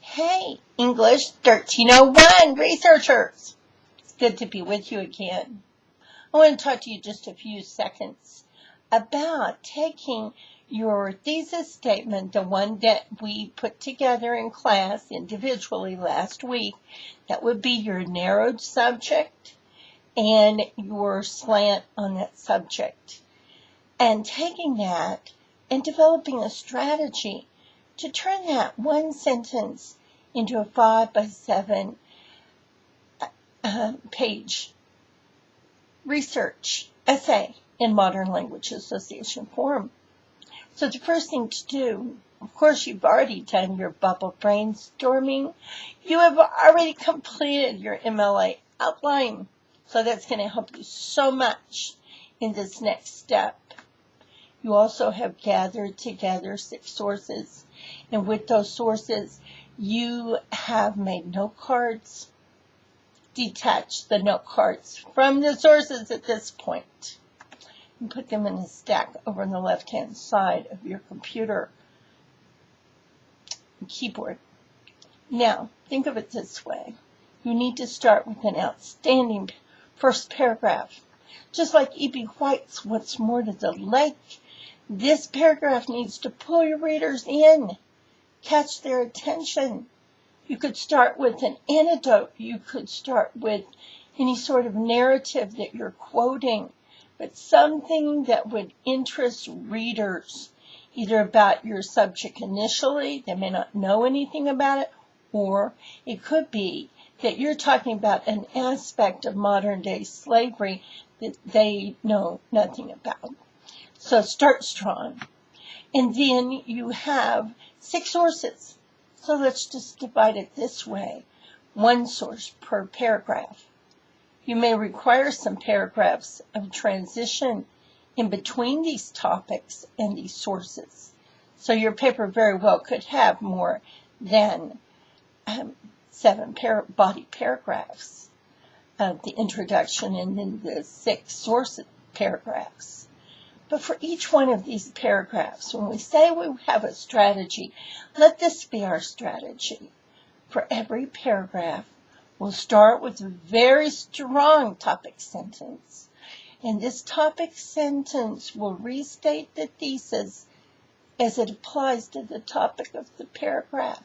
Hey, English 1301 researchers. It's good to be with you again. I want to talk to you just a few seconds about taking your thesis statement, the one that we put together in class individually last week. That would be your narrowed subject and your slant on that subject. And taking that and developing a strategy to turn that one sentence into a 5-by-7 page research essay in Modern Language Association form. So the first thing to do, of course, you've already done your bubble brainstorming. You have already completed your MLA outline. So that's going to help you so much in this next step. You also have gathered together 6 sources. And with those sources, you have made note cards. Detach the note cards from the sources at this point. And put them in a stack over on the left-hand side of your computer keyboard. Now, think of it this way. You need to start with an outstanding first paragraph. Just like E.B. White's What's More to the Lake, this paragraph needs to pull your readers in, catch their attention. You could start with an anecdote. You could start with any sort of narrative that you're quoting, but something that would interest readers, either about your subject initially, they may not know anything about it, or it could be that you're talking about an aspect of modern-day slavery that they know nothing about. So start strong. And then you have 6 sources. So let's just divide it this way. 1 source per paragraph. You may require some paragraphs of transition in between these topics and these sources. So your paper very well could have more than 7 body paragraphs of the introduction and then the 6 source paragraphs. But for each one of these paragraphs, when we say we have a strategy, let this be our strategy. For every paragraph, we'll start with a very strong topic sentence. And this topic sentence will restate the thesis as it applies to the topic of the paragraph.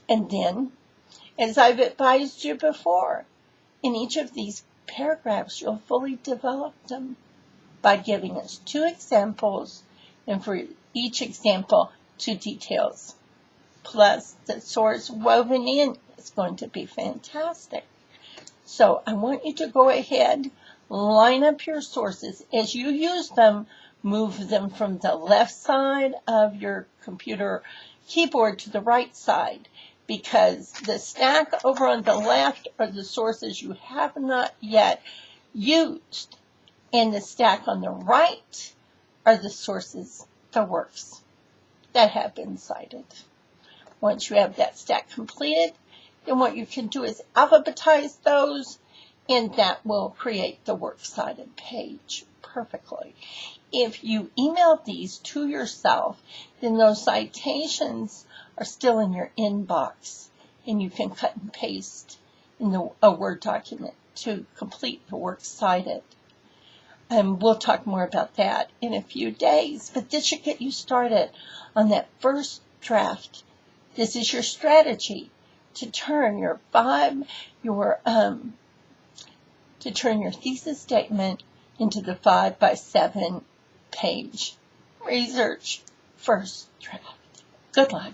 And then, as I've advised you before, in each of these paragraphs, you'll fully develop them by giving us 2 examples, and for each example, 2 details. Plus, the source woven in is going to be fantastic. So I want you to go ahead, line up your sources. As you use them, move them from the left side of your computer keyboard to the right side, because the stack over on the left are the sources you have not yet used. And the stack on the right are the sources, the works that have been cited. Once you have that stack completed, then what you can do is alphabetize those, and that will create the works cited page perfectly. If you email these to yourself, then those citations are still in your inbox, and you can cut and paste in a Word document to complete the works cited. And we'll talk more about that in a few days, but this should get you started on that first draft. This is your strategy to turn your thesis statement into the 5-by-7 page research first draft. Good luck.